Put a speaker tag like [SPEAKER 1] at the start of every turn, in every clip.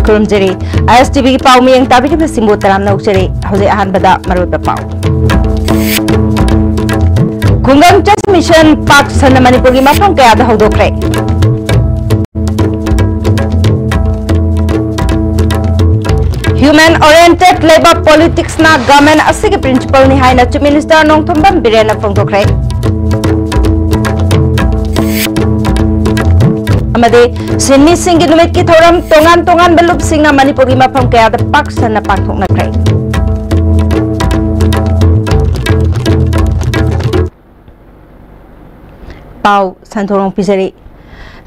[SPEAKER 1] खुरुमजरी ISTV की पाउ मियंग ताबिदिब सिंबो तराम नौचरी हौजे अहानबदा मरुब पाउ खुंगंग चस मिशन पाक सन मणिपुर की मफम कयादा हौदोखरे ह्यूमन ओरिएंटेड लेबर पॉलिटिक्स ना गवर्नमेंट असिगे प्रिंसिपल नि हाइना चीफ मिनिस्टर नोंथोंबम बिरेना फोंदोखरे अमदे सिन्नी सिंह की नुमित की थोरम तोंगान तोंगान बलुप सिंह मणिपुर की मफम कयादा पाक सन पांथोकनख्रे पाउ संथोरंग पिजरी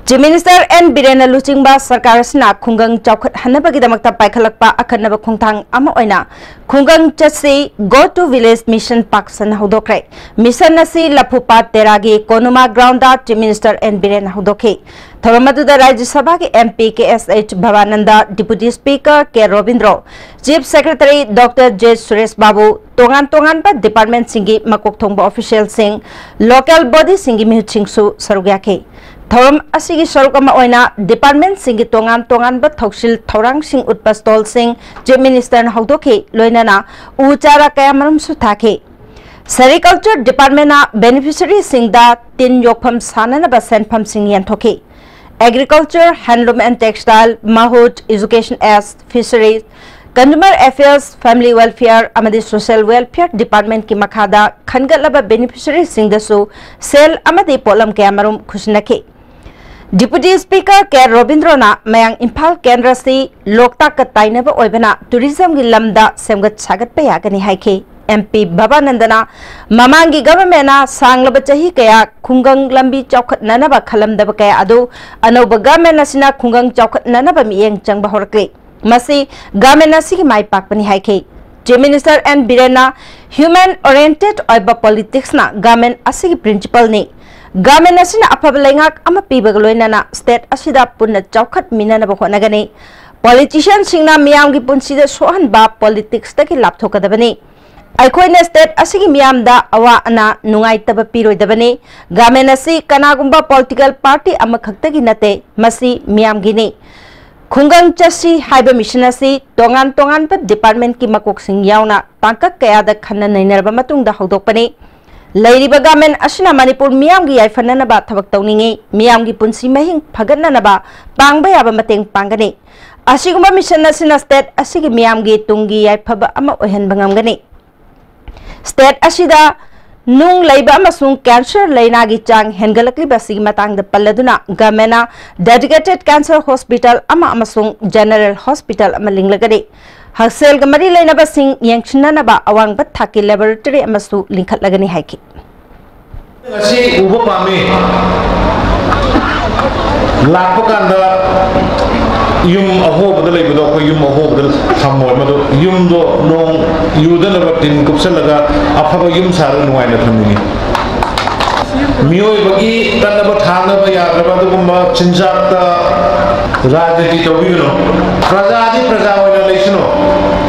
[SPEAKER 1] चीफ मिनिस्टर एन बिरेन लुचिंगबा सरकार सिना खुंगंग चौखट हनबगिदमक्ता पाइखलकपा अखनब खुंथांग अमा ओइना खुंगंग चसी गो टू विलेज मिशन पाक्सन हौदोखरे मिशन असी लफुपा तेरागी कोनुमा ग्राउंड दा चीफ मिनिस्टर एन बिरेन हौदोखे थोरमदुदा राज्य सभा के एमपी के एसएच भवानंदा डिप्यूटी स्पीकर के Robindro chief secretary doctor J Suresh Babu तोंगान तोंगान पर डिपार्टमेंट सिंगी मकोक थोंबा ऑफिशियल सिंह लोकल बॉडी सिंगी मिहुचिंगसु सरुग्याखे थौरम असिगी सरुक अमा ओइना डिपार्टमेंट सिंगी तोंगान तोंगान ब थौसिल थौरांग सिंह उत्पा स्टॉल सिंह चीफ मिनिस्टर हौदोखे लोइनाना उचारा कया मरम सुथाखे सेरिकल्चर डिपार्टमेंट ना बेनिफिशियरी सिंह दा तीन योगफम साननबा सेनफम सिंह यंथोखे एग्रीकल्चर हैंडलूम एंड टेक्सटाइल माहूट एजुकेशन एस fisheries consumer affairs family welfare अमदी सोशल वेलफेयर डिपार्टमेंट की मखादा खनगलबा बेनिफिशियरी सिंह दसु सेल अमदी पोलम कया मरम खुशनखे डिप्यूटी स्पीकर के रोबिंद्रोना मयांग इम्फाल केंद्र से लोकताक का ताइनबा ओइबना टूरिज्म की लमदा सेमगत सागत पे यागनी हाइखे एमपी भवानंदना ममांगी गवर्नमेंट सांगलब चही कया खुंगंग लंबी चौखट ननबा खलमदब कया अदु अनौब गवर्नमेंट असिना खुंगंग चौखट ननबा मियेंग चंगबा होरक्ले मसी गवर्नमेंट असिगी माइ पाकपनी हाइखे चीफ मिनिस्टर एन बिरेना ह्यूमन ओरिएंटेड ओइबा पॉलिटिक्स ना गवर्नमेंट असिगी प्रिंसिपल ने गवर्नमेंट असिना अफब लेंगाक अमा पीबग लोइनाना स्टेट असिदा पुन्ना चौखट मिननबा होनगने पॉलिटिशियन सिंगना मियाम की पुंसीदा सोहनबा पॉलिटिक्स तकी लापथोकदबने अखोइना स्टेट असिगी मियामदा अवा अना नुंगाइतब पीरोइदबने गवर्नमेंट असि कनागुंबा पॉलिटिकल पार्टी अमा खक्तगी नते मसी मियामगिने खुंगंग चसी हाइबा मिशन असि तोंगान तोंगान प डिपार्टमेंट की मकोक सिंग यावना तांकक कयादा खन्ना नैनरबा मतुंगदा हौदोकपने लैरिबा गवर्नमेंट असिना मणिपुर मियामगी याइफननबा थबक तौनिंगे मियामगी पुंसी महिंग फगननबा पांगबा याबा मतेंग पांगने असिगुंबा मिशन असिना स्टेट असिगी मियामगी तुंगी याइफबा अमा ओहनबा ngamgani स्टेट असिदा नुंग लैबा अमसुंग कैंसर लैनागी चांग हेनगलक्लिबा सिगी मतंगदा पल्लदुना गवर्नमेंटना डेडिकेटेड कैंसर हॉस्पिटल अमा अमसुंग जनरल हॉस्पिटल अमा लिंगलगदे हक्सेल गमरी लैनबा सिंग यंगशननबा अवांगबा थाकी लैबोरेटरी अमसु लिंखटलगनी हाइकी
[SPEAKER 2] असी उबो पामे लापकांदा युम अहोबदा लेबदो को युम अहोबदा थमोय मदो युमदो नों युदनबा तिन कुपसलगा अफबा युम सारा नुवाइना थमिनी मियोइबगी तनबा थानबा यादबा दुगुम्बा चिंजाक्ता राजनीति तौबिनो प्रजादी प्रजा ओइना लेसनो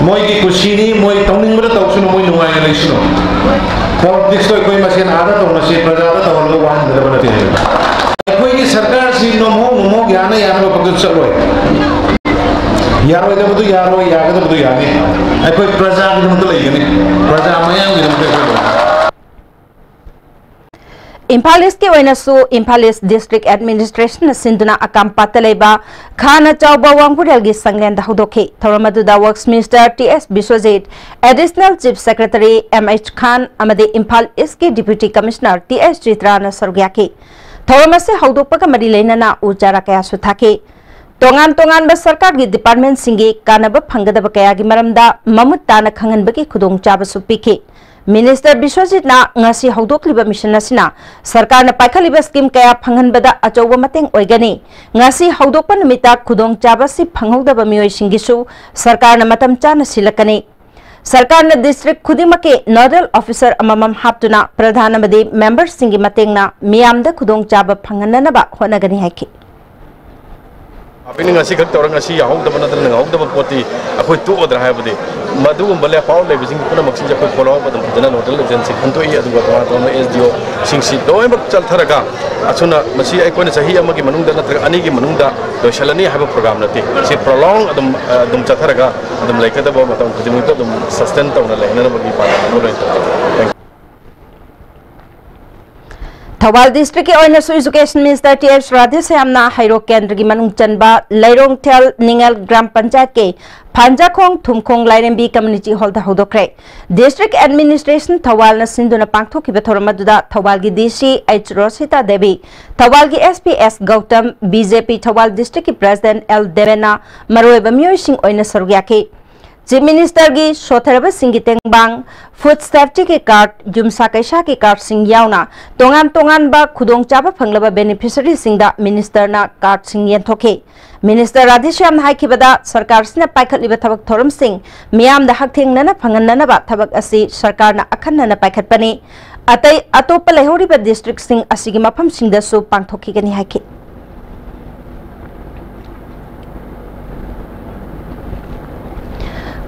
[SPEAKER 2] मोय की कुशीनी मोय तौनिंगबदा तौसनो मोय नुवाइना लेसनो पॉलिटिक्स तो कोई मसेन आदा तौनसे प्रजादा तौलगा वाहनदबा नते कोई की सरकार सी नमो नमो ज्ञान यानबा पगद चलोय यारोइदबदु यारो यागदबदु याने कोई प्रजा की नमत लेगने प्रजा मयांग की नमत
[SPEAKER 1] इम्फाल ईस्ट के वैनसु इम्फाल ईस्ट डिस्ट्रिक्ट एडमिनिस्ट्रेशन सिंधुना अकाम पातलेबा खाना चौबा वांगपुरेल की संगलेंदा हौदोखे थौरमदुदा works minister TS Biswajit additional chief secretary MH Khan अमदे इम्फाल ईस्ट के डिप्यूटी कमिश्नर टीएस चित्राना सरग्याके थौरमसे हौदोपका मरी लेनना उचारा कया सुथाके तोंगान तोंगान बा सरकार की डिपार्टमेंट सिंगी कानब फंगदब कया की मरमदा ममुत ताना खंगनबकी खुदोंग चाबसु पिखे मिनिस्टर विश्वजीत ना ngasi हौदोकलिबा मिशन असिना सरकार ना पाइखलिबा स्कीम कया फंगनबदा अचौबा मतेंग ओइगनी ngasi हौदोकपा नुमिता खुदोंग चाबसी फंगौदबा मियोय सिंगिसु सरकार ना मतम चाना सिलकनी सरकार ना district खुदिमके nodal officer अममम हापतुना Pradhan अमदे members सिंगी मतेंगना मियामदा खुदोंग Chaba फंगननबा होनगनी हाइकी
[SPEAKER 3] Ini ngasih kat orang ngasih yang hong dapat nanti nggak hong dapat poti aku itu order hai budi madu balik power level sing pun maksud saya aku follow pada perjalanan hotel agency untuk iya tu buat orang SDO sing si doa yang berjalan tharaga asuna masih aku ni sahi amagi manung dan nanti ani ki manung dah do shalani hai program nanti si prolong adum tharaga adum like kita bawa matang kerja itu adum sustain tahu nala ini bagi pada
[SPEAKER 1] Thawal District ke oina su Education Minister TH Radhe Syamna Hairo Kendra gi manung chanba Lairong Tel Ningal Gram Panchayat ke Phanjakhong Thumkhong Lairembi Community Hall da hodokre District Administration Thawal na sinduna pangthok ki bethoram aduda Thawal gi DC H Rosita Devi Thawal gi SPS Gautam BJP Thawal District ki President L Devena Maroi Bamyoy Singh oina sarugya ke Chief Minister gi Shotharaba Singh gi tengbang food safety ke card jumsa kaisa ke card sing yauna tongan ba khudong chaba phanglaba beneficiary singda minister na card sing yenthoke Minister Radhishyam haikibada sarkar sina paikhatliba thabak thoram sing miyam da haktheng nana phanganna ba thabak asi sarkar na akhanna na paikhatpani atai atopa lehoriba district sing asigi mafam singda su pangthoki gani haiki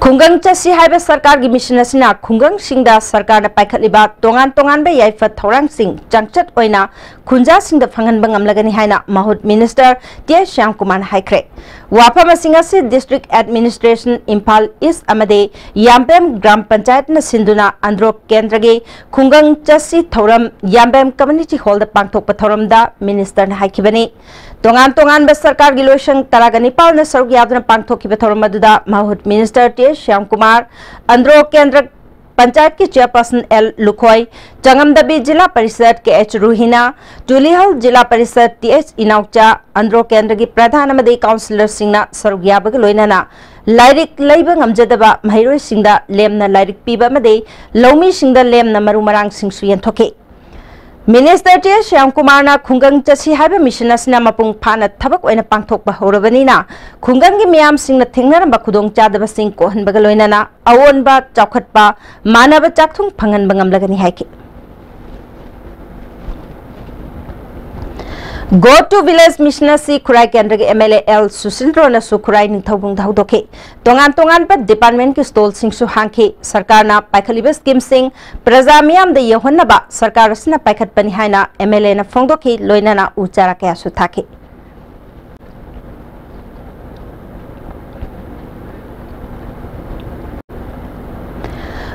[SPEAKER 1] Khungang chasi haiba sarkar gi mission asina khungang singda sarkar na paikhatliba tongan ba yaifa thorang sing changchat oina khunja singda phangan bangam lagani haina mahut minister T Shyam Kumar haikre wafama singasi district administration Imphal East amade Yambem gram panchayat na sinduna andro kendra gi khungang chasi thoram Yambem community hall da pangthok thoram da minister na haikibani tongan ba sarkar gi loisang taragani pal na sarug yadna pangthok ki thoram aduda mahut minister T Shyam Kumar Andro Kendra Panchayat की chairperson L Lukhoi Changamdabi जिला परिषद के H Ruhina Tulihal जिला परिषद TH Inaucha Andro Kendra की प्रधान अमदे councillor सिंगना सरुग्याबग लोइनाना लाइरिक लैबा ngamjadaba mahiroi singda lemna लाइरिक पीबा मदे लौमी सिंगदा लेमना मरु मरांग सिंगसु यंथोके Minister T Shyam Kumar na khungang chasi haiba mission asina mapung phana thabak oina pangthokba horabani na khungang gi miyam singna thengnaramba khudong chadaba sing kohan baga loinana awonba chawkhatpa manaba chakthung phangan bangam lagani haiki Go to village mission si Khurai Kendra ke MLA L Susindro na su Khurai ningthobung daudokhe tongan pa department ki stall sing su hangkhe sarkar na paikhaliba scheme sing praja miyam da yehonna ba sarkar asina paikhat pani haina MLA na phongdokhe loina na uchara kya su thakhe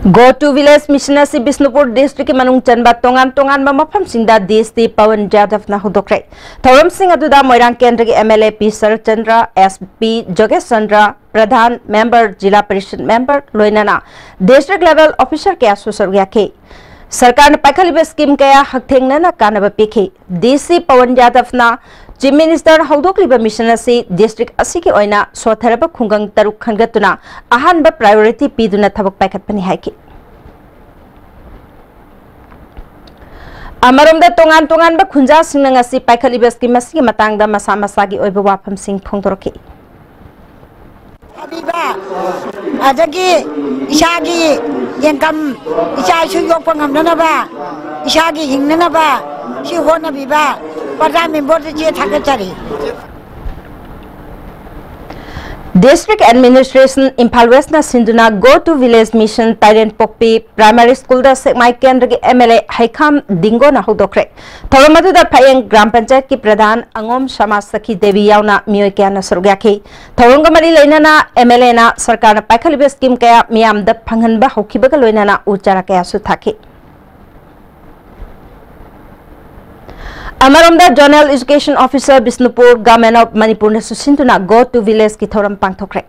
[SPEAKER 1] Go to village mission si Bisnupur district manung chanba tongan ba mafam singda DST Pawan Jadhav na hodokre thoram sing aduda Moirang Kendra ki MLA P Sarat Chandra SP Jogesh Chandra Pradhan member Jila Parishad member loinana district level officer ke asu sargya ke sarkar na pakhaliba scheme kaya hakthengna na kanaba pikhe DC Pawan Jadhav na Chief Minister Haudokliba mission asi district asiki oina sotharaba khungang taruk khangatuna ahanba priority piduna thabak paikhatpani haiki Amaromda tongan ba khunja singna ngasi paikhatliba scheme asiki matangda masa masagi oiba wafam sing phongdoroki
[SPEAKER 4] Abiba adagi isagi yengkam isai yok pangamna ba isagi hingna ba si hona biba
[SPEAKER 1] District Administration Imphal West na sinduna Go to Village Mission Tyrant Pokpi Primary School da Sekmai Kendra ki MLA Haikham Dingo na hodokre thoramadu da Phayeng Gram Panchayat ki Pradhan Angom Samaj Sakhi Devi yauna miyoi kya na sarugya ke thoronga mari leina na MLA na sarkar na paikhaliba scheme kaya miyam da phanghan ba hokhibaga loina na uchara kaya su thake Amaromda Journal Education Officer Bisnupur Government of Manipur na susintuna Go to Village ki thoram pangthokre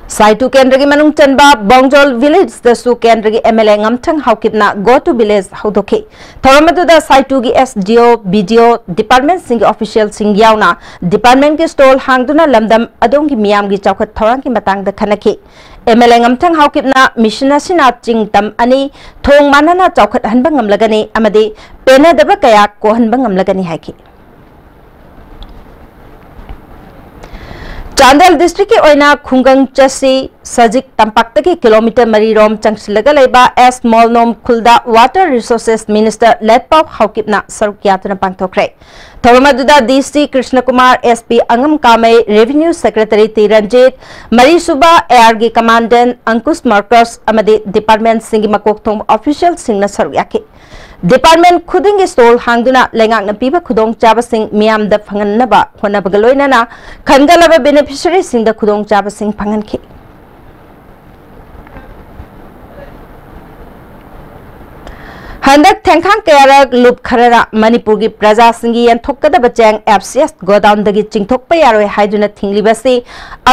[SPEAKER 1] Saitu Kendra ki manung chanba Bongjol Village da su Kendra ki MLA ngamthang haukipna Go to Village haudokhe thoramadu da Saitu ki SDO BDO department sing official sing yauna department ki stall hangduna lamdam adong ki miyam gi chawkhat thorang ki matang da khanakhe MLA ngamthang haukipna mission asina chingtam ani thong manana chawkhat hanba ngamlagani amade pena daba kaya ko hanba ngamlagani haiki Chandel district की ओइना खुंगंग चसी सजिक तंपाक की kilometre मरीरोम चंगसिलगा लेबा एस मोलनोम खुलदा water resources minister Letpao हाउकिपना सरुक यातना पांगथोखरे थोरमदुदा DC Krishna Kumar SP Angam Kamei revenue secretary T Ranjit मरीसुबा एआर गी कमांडेंट अंकुश मार्कस अमदे डिपार्टमेंट सिंगी मकोकथोंग ऑफिशियल सिंगना सरुक याके डिपार्टमेंट खुदिंग स्टॉल हांगदुना लेंगांगना पीबा खुदोंग चाबसिंग मियाम द फंगननबा होनबगा लोइनाना खनगलबा बेनिफिशियरी सिंग द खुदोंग चाबसिंग फंगनखि हंदक थेंखांग कयारक लुप खररा मणिपुर की प्रजा सिंगी यंथोकदब चेंग एफसीएस गोडाउन दगी चिंगथोकप यारोय हाइदुना थिंगलिबसी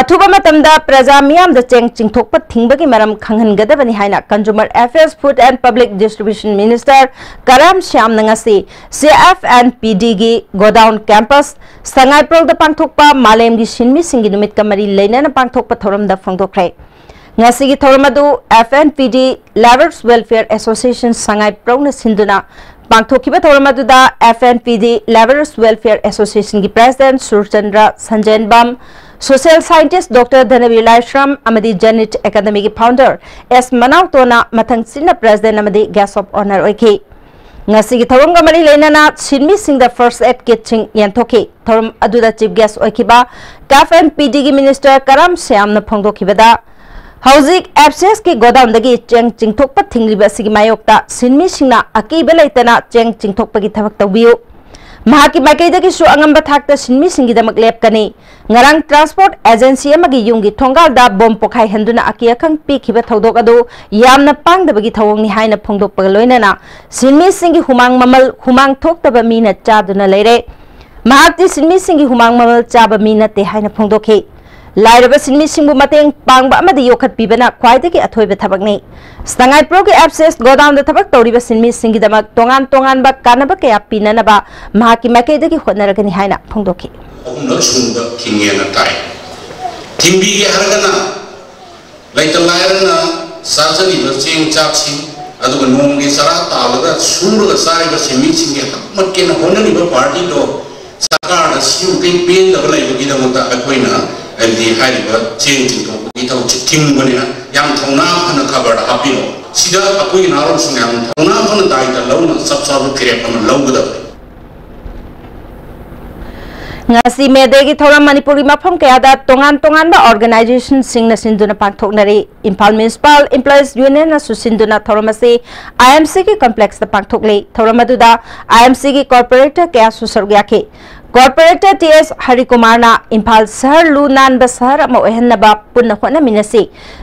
[SPEAKER 1] अथुबा मतमदा प्रजा मियाम द चेंग चिंगथोकप थिंगबगी मरम खंगनगदबनी हाइना consumer affairs food and public distribution minister Karam Shyam नंगसी CFNPD गी गोडाउन कैंपस संगाइप्रोल द पांगथोकपा मालेम गी सिनमी सिंगी नुमित कमरी लेना पांगथोकपा थोरम द फंगथोखरे ngasi thormadu FNPD Laborers Welfare Association sangai prona sinduna pangthokiba thormadu da FNPD Laborers Welfare Association ki president Surchandra Sanjayan Bam social scientist Dr Dhanavir Laishram amadi Janet Academy ki founder S Manaw Tona mathang sina president amadi guest of honor oiki ngasi ki thoronga mari leinana sinmi sing the first aid kit ching yanthoki thorom aduda chief guest oikiba FNPD ki minister Karam Syam na phongdokiba da हौजिक FCS की गोदाम दगी Cheng चिंगथोकप थिंगलिबा सिगी मायोक्ता सिनमी सिंगना अकीबा लेतना Cheng चिंगथोकपगी थबक तौबियु महाकी माइकैदगी सु अंगंबा थाकता सिनमी सिंगी दमक लेपकनी ngarang transport agency amagi yungi thongal da bom pokhai henduna aki akhang pikhiba thodok adu yamna pangdabagi thawongni haina phongdokpa loinana sinmi singi humang thoktaba mina chaduna leire mahakti sinmi singi humang mamal chaba mina te haina phongdokhi लाइरबा सिनमी सिंगबु मतेंग पांगबा अमदि योखत पिबना ख्वाइदगी अथोइबा थबकनी स्तंगाई प्रो के एफसीएस गोडाउन द थबक तौरिबा सिनमी सिंगी दमक तोंगान तोंगान बा कानबा कया पिननबा महाकी माइकैदगी होनरगनी हाइना फोंदोखि
[SPEAKER 5] उमनो सुंबा थिंगेना ताइ थिंबी के हरगना लाइट लायरना साजरी बचेंग चाछि अदुगा नोंगी सरा तालगा सुंबगा साइबा सिनमी सिंगी मक्केना होननिबा पार्टी दो सरकार द सिउ के पेन दबा लाइबगी दमता अखोइना एमडी हाइबा चेंज चिंतो की तो चिटिंग बनिना याम थौना फन खबर हापिनो सिदा अकोइ नारों सुन याम थौना फन दाइता लौना सब सब क्रेप हम लौगदा
[SPEAKER 1] ngasi medegi thoram manipuri mafam kayada tongan tongan ba organization singna sinduna pangthoknari Imphal Municipal Employees Union na susinduna thoramase IMC ki complex da pangthokle thoramadуда IMC ki corporator kaya susargyake corporator TS Harikumar na Imphal Sahar lu nan ba sahar ama ohenaba punna hona minasi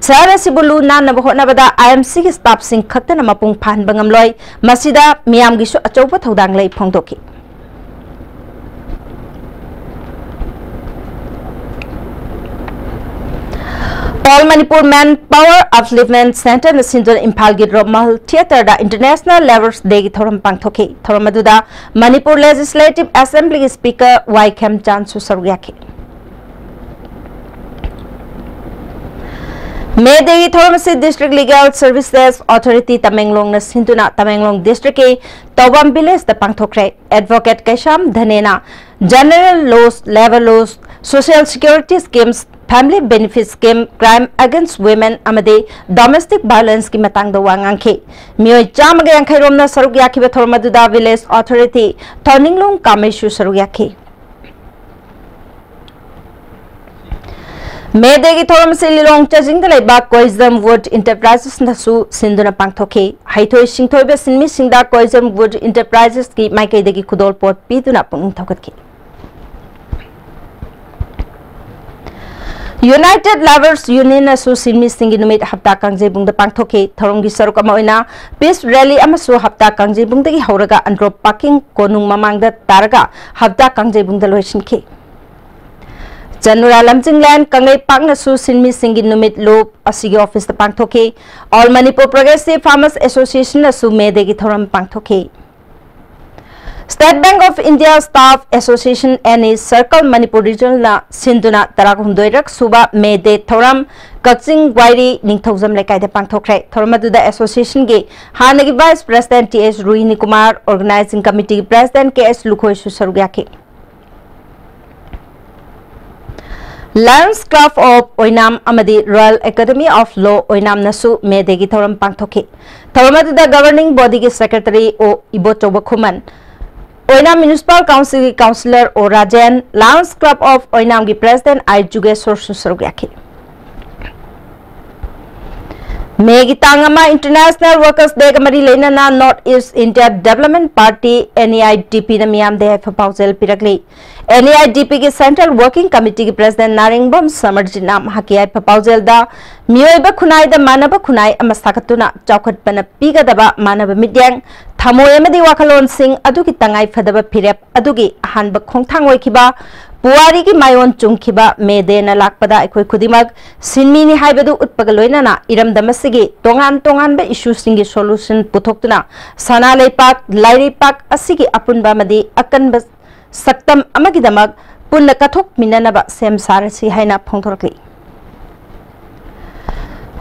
[SPEAKER 1] sahar asibu lu nan na hona bada IMC ki staff sing khaktana mapung phan bangamloi masida miyam gi su achauba thodang lei phongdoki All Manipur Manpower Upliftment Center na Sindor Imphal gi Mahal Theatre da International Levels Day gi thoram pangthoki thoram aduda Manipur Legislative Assembly Speaker Kem Chansu Sarugyaki Medegi Thoramasi District Legal Services Authority Tamenglong na Sinduna Tamenglong District ke Tawam Village da pangthokre Advocate Kaisham Dhanena General Laws Level Laws Social Security Schemes Family Benefit Scheme, Crime Against Women, amade Domestic Violence ki matang da wangangki. Miyoi chamaga yang khairom na saruk yaki thormaduda Village Authority, Thorninglong Kameshu saruk yaki. Medegi thoram sililong chajing da laiba Koizam Wood Enterprises na su sinduna pangthoki. Haithoi singthoi be sinmi singda Koizam Wood Enterprises ki maikai degi khudol pot piduna punung thokatki. United Lovers Union asu sinmi singi numit hafta kangje bung da pangthoki thorongi saruk ama oina peace rally amasu hafta kangje bung dagi hauraga andro parking konung mamang da taraga hafta kangje bung da loisinki Janura Lamjingland kangai pangna su sinmi singi numit loop asigi office da pangthoki All Manipur Progressive Farmers Association asu medegi thoram pangthoki State Bank of India Staff Association and its Circle Manipur Regional na Sinduna Tarahundoirak Suba May De Thoram Kakching Wairi Ningthauzam Lekai de Pangthokre Thoramadu Association ge Hanagi Vice President TS Ruhini Kumar Organizing Committee President KS Lukhoi Susarugyaki Lions Club of Oinam Amadi Royal Academy of Law Oinam Nasu Medegi Thoram Pangthoki. Thoramadu the governing body ki secretary O Ibotoba Kuman. Oinam Municipal Council Councillor O Rajan, Lions Club of Oinam ki President I Jugesor Susarugyaki. Megi Tangama International Workers Day Kamari Lenana North East India Development Party NEIDP na miyam de proposal piragli. NEIDP के central working committee के president नारिंगबम समरजिना हाकियाई proposal दा मियोइबा खुनाई दा मानव खुनाई अमसाकतुना चौखटपना पीगदबा मानव मिड्यांग थमोय अमदी वाखलोन सिंह अदुगी तंगाई फदबा फिरेप अदुगी अहानबा खोंगथांग ओइखिबा पुवारी की मायोन चुंखिबा मेदेना लाकपदा अखोय खुदिमक सिनमीनी हाइबदु उत्पगा लोइनाना इरमदमसिगी तोंगान तोंगानबा इश्यूसिंगी solution पुथोक्तुना सना लेपाक लाइरेपाक असिगी अपुनबा मदी अकनबा सक्तम अमगिदमक पुन्ना कथोक मिननबा same सारसी हाइना फोंथोरकली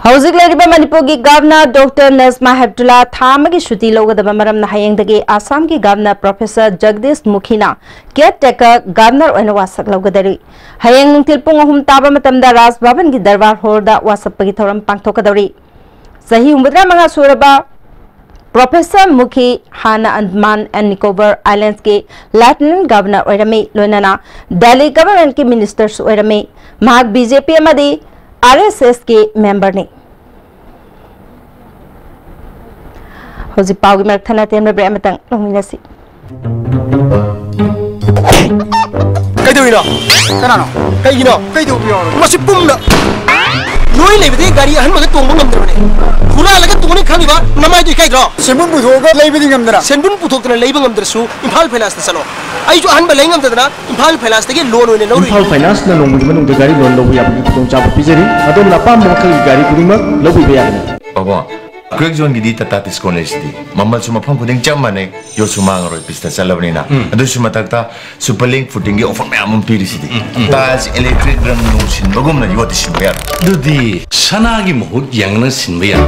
[SPEAKER 1] हौजिक लेरिबा मणिपुर की governor doctor Najma Heptulla थामगी शुटी लोगदबा मरमना हयेंगदगी आसाम की गवर्नर प्रोफेसर जगदीश मुखीना केयरटेकर गवर्नर ओइना वासक लोगदरी हयेंग नुंथिल पुंग अहुम ताबा मतमदा राज भवन की दरबार हॉलदा वासपगी थौरम पांगथोकदरी सही 9 सूरबा प्रोफेसर मुखी हाना अंडमान एंड निकोबार आइलैंड्स के लेफ्टिनेंट गवर्नर ओइरमी लोइनाना दिल्ली गवर्नमेंट के मिनिस्टर्स ओइरमी महाग बीजेपी अमदी आरएसएस के मेंबर ने होजी पाउगी मरथना तेमरे ब्रे मतंग लोमिनसी
[SPEAKER 6] कइदोइनो कनानो कइगिनो कइदोबियो मसि पुमना लोई लेबदे गाड़ी अहन मगे तोंबो ngमदरने पुरा लगे तोने खानिबा नमाय दि काइद्रो सेंबुन पुथोगा लेबदि ngमदरा सेंबुन पुथोक्तना लेबा ngमदरसु इम्फाल फाइनांस त चलो आइजो अहन बले ngमदना इम्फाल फाइनांस तगे लोन ओइने लौरि
[SPEAKER 3] इम्फाल फाइनांस ना लोन मनु द गाड़ी लोन लौबि याबि पुतों चाप पिजरी अदोम ना पाम मखल गाड़ी पुरिमक लौबि बेयागनि
[SPEAKER 7] बाबा क्रेक जोन गिदी तता तिस्कोनेस दी मम्मल सुमा फम खुदिंग चमने यो सुमांग रोय पिस्ता चलबनिना अदु सुमा तकता सुपरलिंक फुटिंग गे ऑफर मैम पिरिसिदी ताज इलेक्ट्रिक रंग नु सिन बगुम ना योति सिन बेया
[SPEAKER 8] दुदी सनागी मुहुत यांगना सिन बेया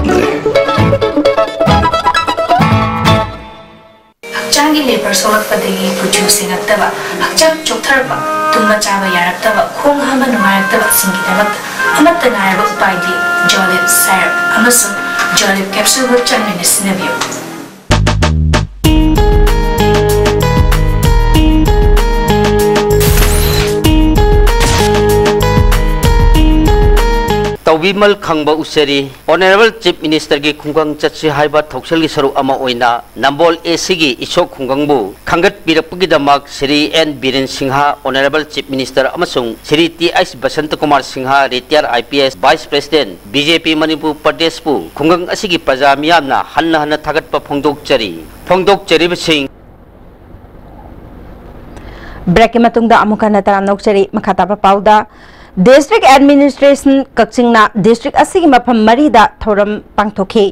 [SPEAKER 9] हक्चांगी लेबर सोलक पदेगी प्रोड्यूसिंग अक्तबा हक्चांग चोक्थरबा तुम चाबा यारक्तबा खोंग हमा नुमारक्तबा सिंगिदमक अमत्त नायबा उपायदी जॉलिप सैर अमसु जॉलिप कैप्सूल को चंगने सिनबियो
[SPEAKER 10] तौबीमल खंगबा उसेरी ऑनरेबल चीफ मिनिस्टर की खुंगंग चची हाइबा थौसल की सरुक अमा ओइना नंबोल एसी की इशोक खुंगंगबु खंगत पिरपगी दमक Shri N Biren Sinha honourable chief minister अमसुंग Shri T S Basant Kumar Sinha retire IPS vice president BJP Manipur Pradesh पु खुंगंग असिगी प्रजा मियामना हन्न हन्न थागतपा फोंदोकचरी बसिंग
[SPEAKER 1] ब्रेक के मतुंगदा अमुका नतरा नोकचरी मखाताबा पाउदा डिस्ट्रिक्ट एडमिनिस्ट्रेशन कक्सिंगना डिस्ट्रिक्ट असिगी मफम मरीदा थोरम पांगथोखी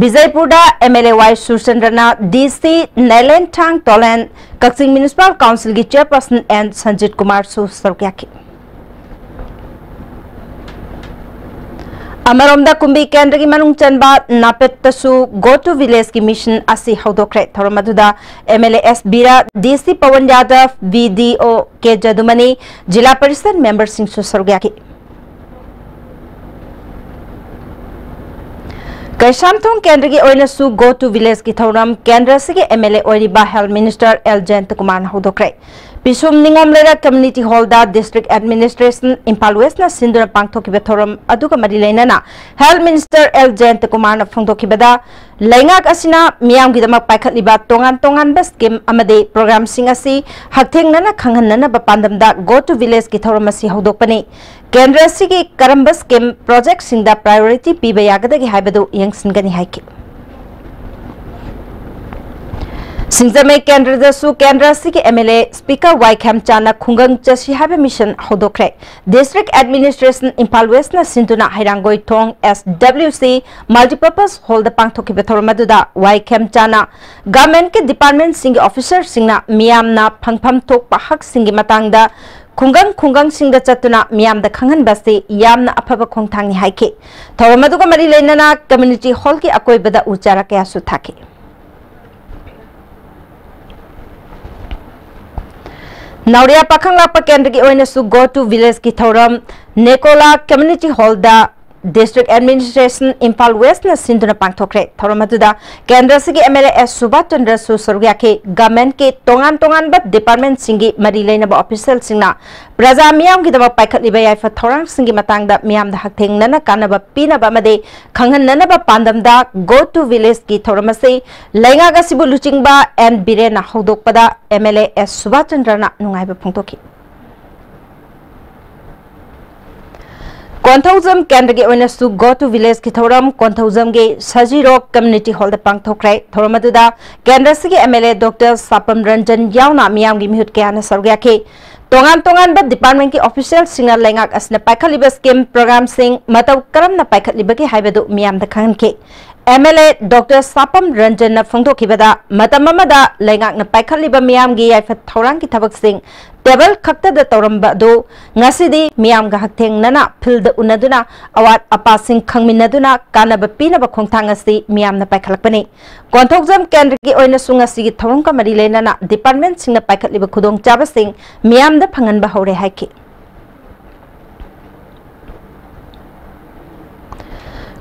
[SPEAKER 1] विजयपुरदा एमएलए वाई सुरचंद्रना डीसी नैलेन थांग टोलेन कक्सिंग म्युनिसिपल काउंसिल की चेयरपर्सन एंड संजीत कुमार सुसरक्याखी अमरोमदा कुंभी केंद्र की मनुंग चनबा नापेतसु गो टू विलेज की मिशन असी हौदोक्रे थोरमदुदा MLA S Bira DC Pawan Yadav VDO K Jadumani जिला परिषद मेंबर सिंह सुसरग्याकी कैशामथोंग केंद्र की ओइनसु गो टू विलेज की थौरम केंद्र से एमएलए ओरिबा health minister L Jayanta Kumar हौदोक्रे पिसुम निंगोम लेरा कम्युनिटी हॉल दा डिस्ट्रिक्ट एडमिनिस्ट्रेशन इम्फाल वेस्ट ना सिंदुरा पांगथोकिबा थौरम अदुगा मरि लेनाना health minister L Jayanta Kumar ना फोंदोकिबदा लैंगाक असिना मियामगिदमक पाइखतलिबा तोंगान तोंगान स्कीम अमदे प्रोग्राम सिंग असि हकथेंगना खंगनना बपांदमदा गो टू विलेज की थौरम असि हौदोकपने केंद्र सिगी करंब स्कीम प्रोजेक्ट सिंगदा प्रायोरिटी पीबा यागदगी हाइबदु यंगसिनगनि हाइकी सिंजमे केंद्र दसु केंद्र सिगी एमएलए स्पीकर वाइखेम चाना खुंगंग चसी हाबे मिशन हौदोक्रे डिस्ट्रिक्ट एडमिनिस्ट्रेशन इम्फाल वेस्ट ना सिंधुना हैरांगोई थोंग एसडब्ल्यूसी मल्टीपर्पज हॉल द पांगथोकिबे थोरमदुदा वाइखेम चाना गवर्नमेंट के डिपार्टमेंट सिंग ऑफिसर सिंगना मियामना फंगफम थोकपा हक सिंगी मतंगदा खुंगंग सिंगदा चतुना मियामदा खंगन बसे यामना अफबा खोंगथांगनि हाइके थोरमदुगा मरि लेनना कम्युनिटी हॉल की अकोइबदा उचारा कयासु थाके Nauria Pakang Lapa Kendra ki oina su go to village ki thoram Nekola Community Hall da District Administration Impal West na sinduna pangthokre thoram atuda Kendra sigi MLA Subhat Chandra su sorgya ke government ke tongan ba department singi mari leina ba official singna praja miyam ki daba paikhat liba yai fa thorang singi matang da miyam da haktheng nana kana ba pina ba made khanghan nana ba pandam da go to village ki thoram ase lainga ga sibu luching ba and bire na hodok pada MLA Subhat Chandra na nungai ba phungtokhi Konthozam Kendra ke oina su go to village ki thoram Konthozam ge Sajiro Community Hall da pangthokrai thoram atuda Kendra sigi MLA Dr. Sapam Ranjan yauna miyam gi mihut ke ana sargya ke tongan ba department ki official singa lengak asna paikhaliba scheme program sing matau karam na paikhaliba ki haibadu miyam da khan ke MLA Dr. Sapam Ranjan na phongthokibada matamamada lengak na paikhaliba miyam gi yaifa thorang ki thabak sing table khakta da toramba do ngasidi miyam ga haktheng nana philda unaduna awat apasing khangminaduna kana ba pina ba khongthang asi miyam na paikhalakpani konthokjam kendra ki oina sunga sigi thorong ka mari lena department sing na paikhaliba khudong chaba sing miyam da phangan ba hore haiki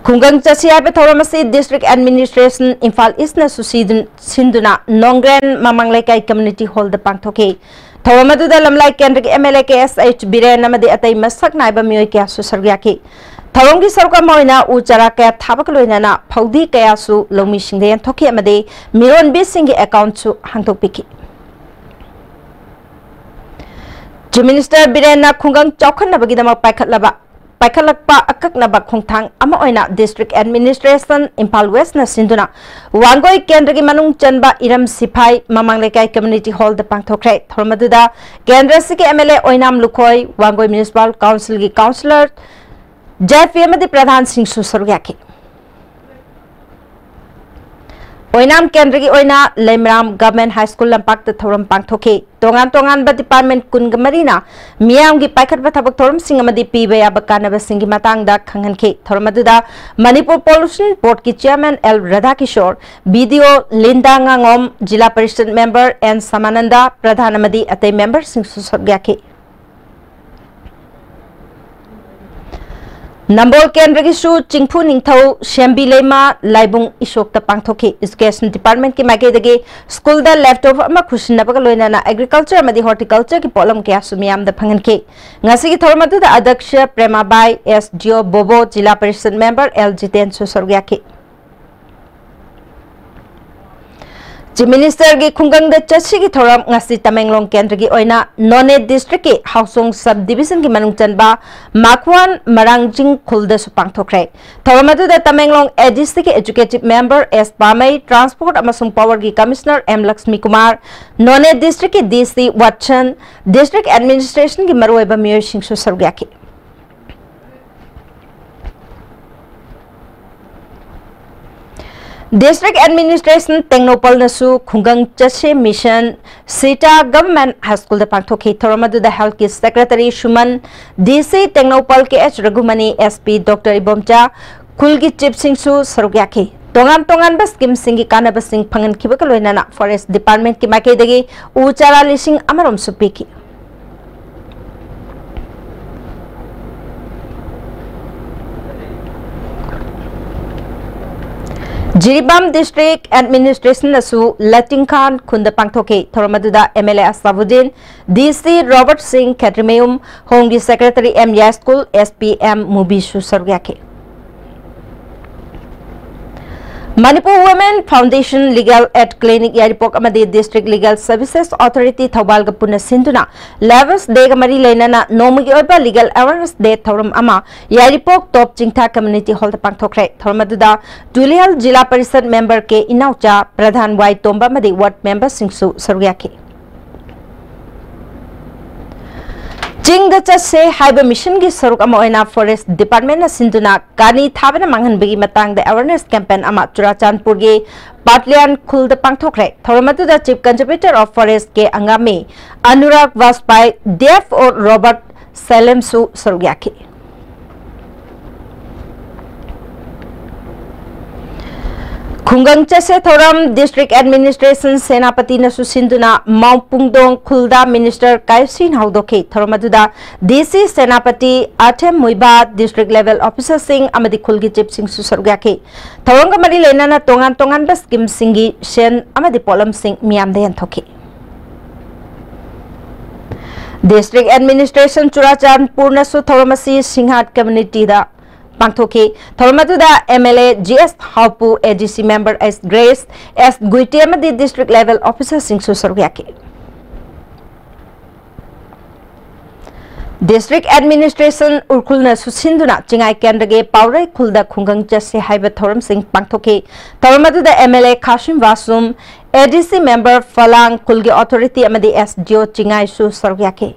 [SPEAKER 1] Khungang chasi ai thoramasi District Administration Impal East na susidun sinduna Nongren Mamanglaikai Community Hall da pangthoke thoramadu da lamlai kendra MLA KSH Biren namadi atai masak naiba mioi kya su sargya ki thorongi sarka moina uchara kya thabak loina na phaudi kya su lomi singde thoki amade miron bi singi account su hangtok piki Chief Minister Biren na khungang chokhan nabagi dama Paikhalakpa akak na bakhongthang ama oina District Administration Impal West na sinduna Wangoi Kendra ki manung chanba Iram Siphai Mamanglekai Community Hall da pangthokre thormaduda Kendra siki MLA oinam lukhoi Wangoi Municipal Council ki Councillor JFM di Pradhan Singh Susorgya ki Oinam Kendra ki oina Lemram Government High School lampak ta thoram pangthoke tongan ba department kungamarina miyam gi paikhat ba thabak thoram singamadi piba ya bakana ba singi matang da khanghan ke thormaduda Manipur Pollution Board ki chairman L Radhakishore BDO Linda Ngangom Jila Parishad member N Samananda Pradhanamadi atay member sing susargya ke Nambol Kendra ki su Chingphu Ningthau Shembi Lema Laibung Ishok ta pangthoki Education Department ki maike dagi school da leftover ama khushna ba loina na agriculture amadi horticulture ki polam kya sumiyam da phangan ke ngasi ki thormatu da adaksha Premabai SDO Bobo Jila Parishad member L Jiten Susorgya ke Chief Minister ki khungang da chachi ki thoram ngasi Tamenglong Kendra ki oina None District ki Hausong Subdivision ki manung chanba Makwan Marangjing khulda su pangthokre thoramadu da Tamenglong ADC ki executive member S Pamai Transport amasung Power ki Commissioner M Lakshmi Kumar None District ki DC Watchan District Administration ki maruiba Mayor Singh Sargya ki District Administration Tengnopal Nasu Khungang Chache Mission Sita Government High School da pangthoki thoramadu da Health ki Secretary Shuman DC Tengnopal ke H Ragumani SP Dr. Ibomcha Kulgi Chief Singh Su Sarugya ki tongan ba scheme singi kana ba sing phangan kiba ka loina na Forest Department ki makai dagi uchara lising amarom supiki Jiribam District Administration Nasu Latin Khan Kunda Pangthoke Thoramaduda MLA Asavuddin DC Robert Singh Katrimeum Home Secretary M Ya School SPM Mubishu Sargyake Manipur Women Foundation Legal Aid Clinic Yaripok Amadi District Legal Services Authority Thawbal Gapuna Sinduna Levels De Gamari Lenana Nomugi Oba Legal Awareness Day Thorum Ama Yaripok Top Jingtha Community Hall Pangthokre Thormaduda Dulial Jila Parishad Member Ke Inaucha Pradhan Wai Tomba Madi Ward Member Singsu Sargyake Jingda Chase Haiba Mission gi Saruk Ama Oina Forest Department na Sinduna Kani Thabana Manghan Bigi Matang the Awareness Campaign Ama Churachandpur gi Patlian Khul the Pangthokre Thoramatu the Chief Conservator of Forest ke Angami Anurag Vaspai Def or Robert Salem Su Sarugyaki Khungang Chase Thoram District Administration Senapati Nasusinduna Mount Pungdong Khulda Minister Kaisin Haudoke Thoramaduda DC Senapati Atem Muiba District Level Officer Singh Amadi Khulgi Chip Singh Susargaki Thoranga Mari Lenana Tongan Tongan Baskim Singi Shen Amadi Polam Singh Miam Dayan Thoki District Administration Churachan Purnasu Thoramasi Singhat Community da Pangthoki Thormaduda MLA GS Haupu AGC member S Grace S Guitiamadi District Level Officer Singh Susargyaki District Administration Urkulna Susinduna Chingai Kendage Paurai Kulda Khungang Jase Haiba Thoram Singh Pangthoki Thormaduda MLA Kashim Vasum ADC member Falang Kulgi Authority Amadi SGO Chingai Susargyaki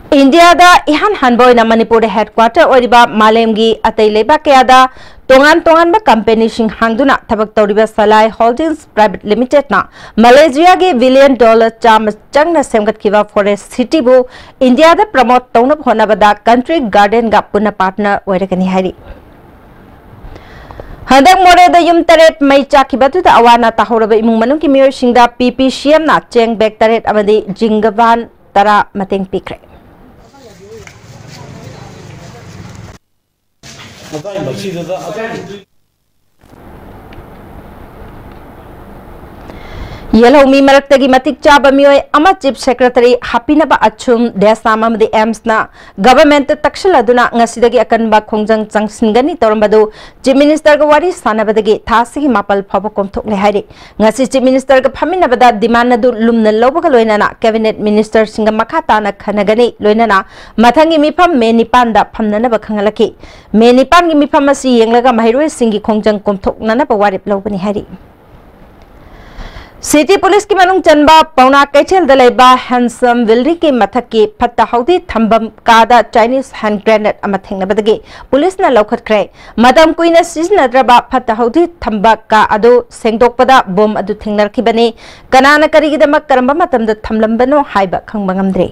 [SPEAKER 1] India da ihan hanboy na Manipuri headquarter oriba malemgi atay leba kaya da tongan ba company sing hangduna tabak tawriba Salai Holdings Private Limited na Malaysia ge $1 billion cham chang na semgat kiwa forest city bu India da promote tawna hona bada country garden ga puna partner oirakani hari Handak more da yum taret mai chakibatu da awana tahoraba imung manung ki mayor singda PPCM na cheng bag taret amadi jingavan tara mateng pikre Yellow mi maraktagi matik chaba miyoy ama chief secretary hapinaba achum desama madi AMS na government takshaladuna ngasidagi akan ba khongjang changsingani torambadu chief minister ga wari sanabadagi thasigi mapal phaba komthok le hairi ngasi chief minister ga phaminabada demand nadu lumna lobaga loinana cabinet minister singa makhata na khanagani loinana mathangi mifam me nipanda phamnana ba khangalaki me nipan gi mifam asi yenglaga mahiroi singi khongjang komthok nana ba warip lobani hairi City Police की मनुंग चंबा पौना कैचेल दलेबा handsome विलरी के मथक के फत्ता हौदी थंबम कादा Chinese hand grenade अमथेंग नबदगे police न लौखत क्रे मदम कुइना सिजनद्रबा फत्ता हौदी थंबा का अदो सेंगदोकपदा बम अदु थेंगनरखिबने कनाना करिगिदमक करंबा मतमद थमलंबनो हाइबा खंगबंगमद्रे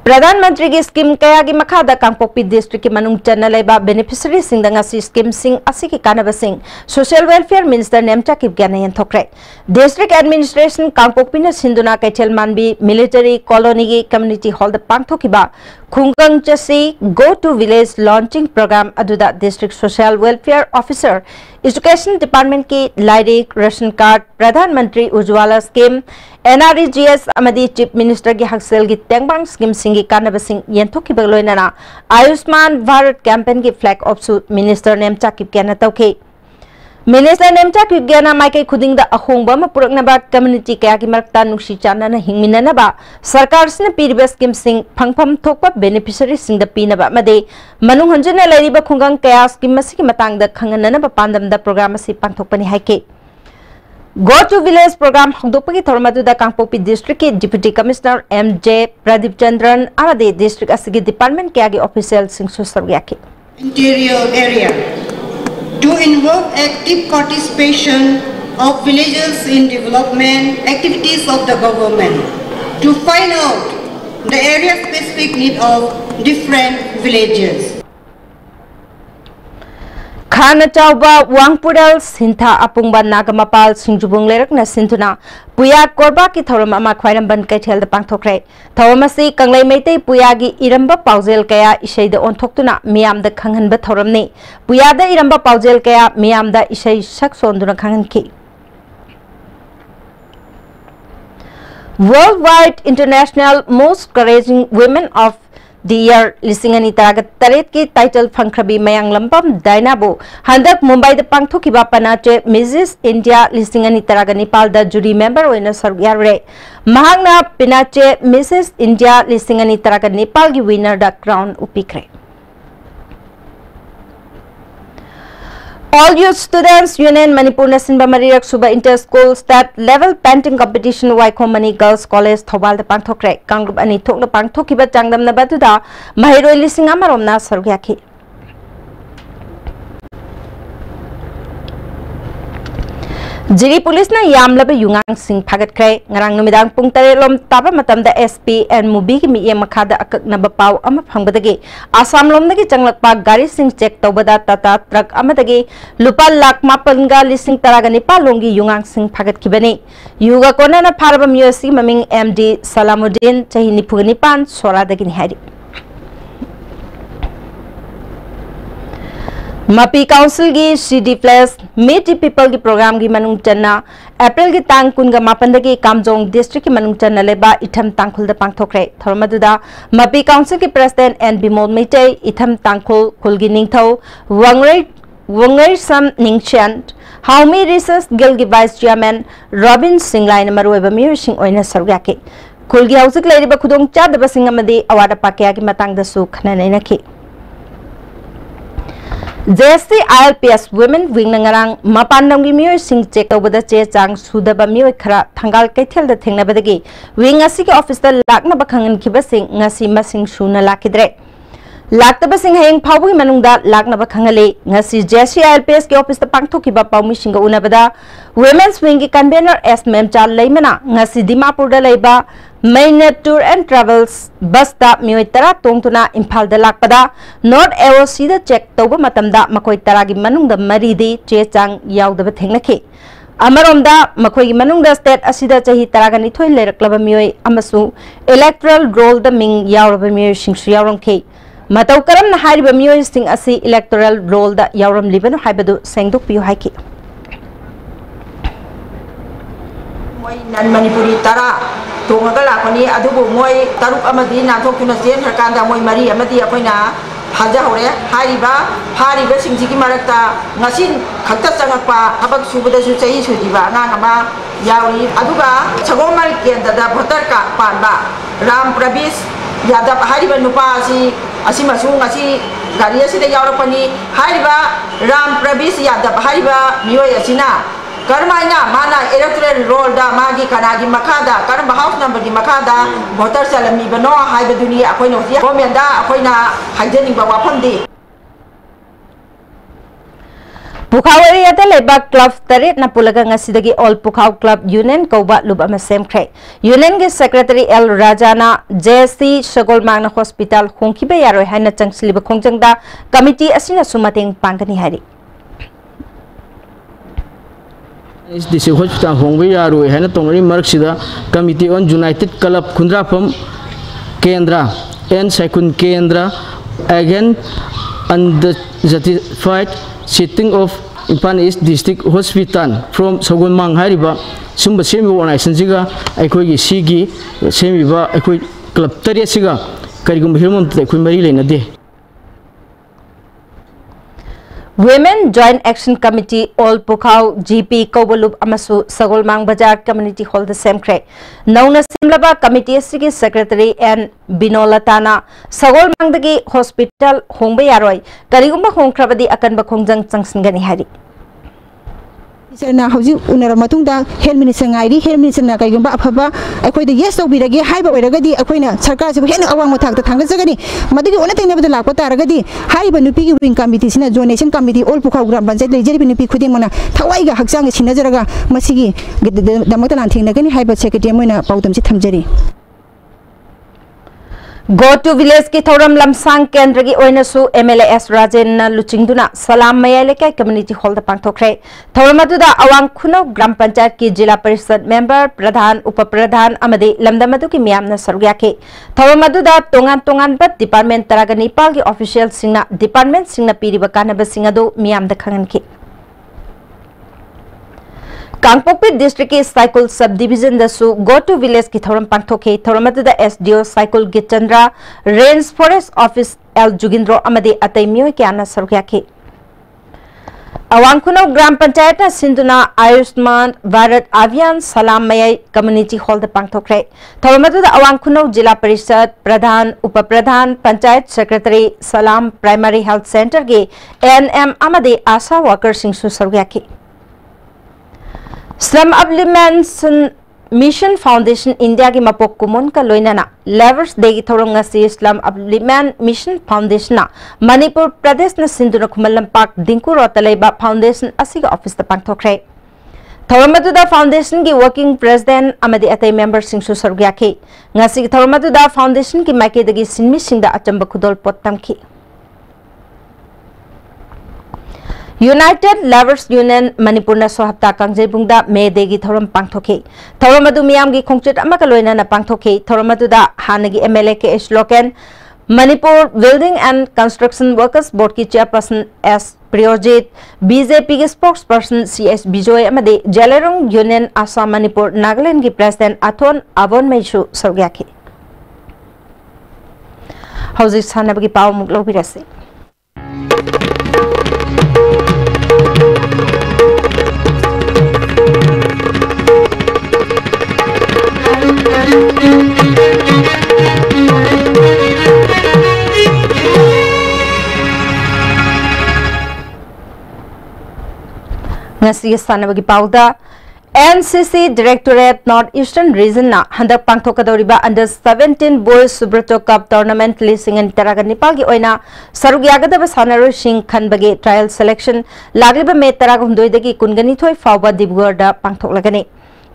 [SPEAKER 1] प्रधानमंत्री की स्कीम कया की मखादा कांगपोकपी डिस्ट्रिक्ट की मनुंग चन्ना लेबा बेनिफिशियरी सिंह दंगासी स्कीम सिंह असी की कानबा सिंह social welfare minister Nemcha Kipgen यंथोक्रे डिस्ट्रिक्ट एडमिनिस्ट्रेशन कांगपोकपी न सिंधुना कैचेल मानबी मिलिटरी कॉलोनी की कम्युनिटी हॉल द पांगथोकिबा खुंगंग चसी go to village launching programme अदुदा district social welfare officer education department की लाइरिक ration card Pradhanmantri Ujjwala scheme NREGS amadi chief minister gi haksel gi tengbang scheme singi kanaba sing yenthok ki bagloinana Ayushman Bharat campaign gi flag off su minister nemcha ki kana tawke minister nemcha ki gana mai kai khuding da ahongba ma purakna ba community kaya ki marakta nungsi chana na hingminana ba sarkar sina piriba scheme sing phangpham thokpa beneficiary sing da pina ba made manung hanjana lairiba khungang kaya scheme masi ki matang da khanganana ba pandam da program asi pangthokpani haike Go to Village program Hongdopagi Thormaduda Kangpopi District ki Deputy Commissioner MJ Pradeep Chandran Amadi District Asigi Department Kyagi Official Singh Susargyaki
[SPEAKER 11] Interior area to involve active participation of villagers in development activities of the government to find out the area specific need of different villages
[SPEAKER 1] Khana Chauba Wangpudal Sintha Apungba Nagamapal Singjubung Lerak na Sintuna Puya Korba ki Thoram ama khwairam ban kai thel da pangthokre Thawamasi Kanglai Meitei Puya gi iramba pauzel kaya isai da onthoktuna miyam da khanghan ba thoramni Puya da iramba pauzel kaya miyam da isai sak sonduna khanghan ki Worldwide International Most Courageous Women of The year lisingani taragat taret ki title phangkhrabi mayang lampam Dainabu handak Mumbai da pangthokiba panache Mrs India lisingani taraga Nepal da jury member oina sargyare mahangna pinache Mrs India lisingani taraga Nepal gi winner da crown upikre All youth students Union Manipur Nasinba Marirak Suba Inter School State Level Painting Competition Waikomani Girls College Thobal the Pangthokre Kangrup ani thokna pangthokiba changdam na batuda mahiroi lising amaromna sargyaki Jiri Police na yamlaba yungang sing pagat kray ngarang numidang pung tarelom taba matamda SP and Mubi ki miye makada akak na bapaw ama phangbadagi Assam lom nagi changlakpa gari sing check tawbada tata truck amadagi lupa lak mapanga lising taraga nipa longi yungang sing pagat kibani yuga kona na pharaba miyasi maming MD Salamuddin chahi nipuganipan soradagi ni hari Mapi Council gi CD Plus Meet the People gi program gi manung channa April gi tang kunga mapandagi Kamjong district gi manung channa leba itham tangkhul da pangthokre thormaduda Mapi Council gi President and Bimol Meitei itham tangkhul kulgi ningthau Wangai Sam Ningchan Haumi Research Guild gi Vice Chairman Robin Singlai na marueba mir sing oina sargaki kulgi hausik leiriba khudong chadaba singamadi awada pakya gi matang da su khana nainaki JSC ILPS Women Wing Nangarang Mapandam gi miyoy sing check tawbada che chang sudaba miyoy khara thangal kaithel da thengnabadagi wing asi ki office da lakna bakhangan khiba sing ngasi masing suna lakidre laktaba sing hayeng phawgi manungda lakna bakhangale ngasi JSC ILPS ki office da pangthokiba pawmi singa unabada Women's Wing ki convener S Mem Chal Leimana ngasi Dimapur da leiba Mainnet Tour and Travels bus da miyoy tara tongtuna Imphal da lakpada North AOC da check tawba matamda makoi taragi manungda maridi che chang yaudaba thengnaki amaromda makoi gi manungda state asida chahi taragani thoi leraklaba miyoy amasu electoral roll da ming yauraba miyoy singsu yaurongki matau karam na hariba miyoy sing asi electoral roll da yauram libanu haibadu sengduk piyo haiki
[SPEAKER 12] moi nan Manipuri tara tongaga lakoni adubu moi taruk amadi na thokuna jen harkanda moi mari amadi akoina haja hore hariba singji marakta ngasin khakta changakpa habak subada su chai sudiba na ngama yawi aduga chagomal kenda da voter ka panba Ram Pravis yadab hariba nupa asimasu ngasi gari asida yawrapani hariba Ram Pravis yadab hariba miyoy asina Karmaina mana electoral roll da magi kanagi makada karma house number di makada voter salami bano haiba dunia akoina hosia komenda akoina haideni ba wapandi Pukhaw area da leba club tarit na pulaga ngasidagi all Pukhaw club union koba lub ama semkre union ge secretary L Rajana JSC Shagol Mangna hospital khongkiba yaroi haina changsliba khongjangda committee asina sumateng pangani hari
[SPEAKER 13] This hospital Hongwe Yaru Hana Tonari Marksida Committee on United Club Kundrapam Kendra and Sakun Kendra again unjustified sitting of Impan East District Hospital from Sagun Mang Hariba Sumba Semi Organization Ziga Ekoi Sigi Semiba Ekoi Club Taria Siga Karigum Hilmon Ekui Marilena De
[SPEAKER 1] Women Joint Action Committee All Pukhaw GP Kobalub Amasu Sagolmang Bajar Community Hall the same crack. Nauna Simlaba Committee Sigi Secretary and Binolatana Sagolmang Dagi Hospital Hongbe Yaroi Karigumba Hong Krabadi Akan Bakongjang Changsingani Hari.
[SPEAKER 14] Now, how you Unaramatunda, Health Minister Ngai, Health Minister Nakayumba, Papa, I quite the yes of Bidagi, Hyper Ragadi, Aquina, Sarkas, Awang the Tangasagadi, Madigi, only thing never the Lakota Ragadi, Hyper Nupi Wing Committee, in a donation committee, all Puka Grand, the Jeremy Kudimana, Tawaiga, Haksang, Sinazaraga, Masigi, get the Matan Tinagani, Hyper Secretary, Pautam Chitamjeri. Go to village ki thoram lamsang kendra gi oina su MLAS Rajen na luchingduna salam mayaleka community hall da pangthokre thoramadu da awang khuno gram panchayat ki jila parishad member pradhan upapradhan amadi lamdamadu ki miyam na sarugya ke thoramadu da tongan bat department taraga nepal ki official singna department singna piriba kanaba singadu miyam da khangan ki Kangpokpi district ki cycle subdivision da su go to village ki thoram pangthoke thoramadu da SDO cycle Gitchandra Range Forest Office L Jugindro amadi atai miyo ki ana sarukya ke Awangkuno Gram Panchayat na Sinduna Ayushman Bharat Abhiyan Salam Mayai Community Hall da pangthokre thoramadu da Awangkuno Jila Parishad Pradhan Upapradhan Panchayat Secretary Salam Primary Health Center ge ANM amadi Asha workers singsu sarukya ke Slum Upliftment Mission Foundation India ki mapok kumon ka loinana Levers Day thorong ngasi Slum Upliftment Mission Foundation na Manipur Pradesh na Sinduna Khumalam Park Dinku Rotalaiba Foundation asiga office ta pangthokre
[SPEAKER 1] Thoramaduda Foundation ki working president amadi atai members sing su sarugya ki ngasi Thoramaduda Foundation ki maike dagi sinmi singda achamba khudol pottam ki United Labours Union Manipur na sohapta kangjai bungda me degi thoram pangthoki Thoramadu miyam gi khongchet amaka loina na pangthoki Thoramaduda hanagi MLA ke Shloken Manipur Building and Construction Workers Board ki chairperson S Priyojit BJP ki spokesperson CS Bijoy amadi Jalerong Union Assam Manipur Nagaland ki president Athon Avon Meishu sarugya ki Hauzik sanabagi paw muklo birasi ngasi sanabagi pauda NCC Directorate North Eastern Region na handak pangthokadoriba under 17 Boys Subrato Cup Tournament lising and taraga Nepal gi oina sarugyagadaba sanaro sing khanbagi trial selection lagliba me taraga hundoi dagi kungani thoi fawba dibgor da pangthoklagani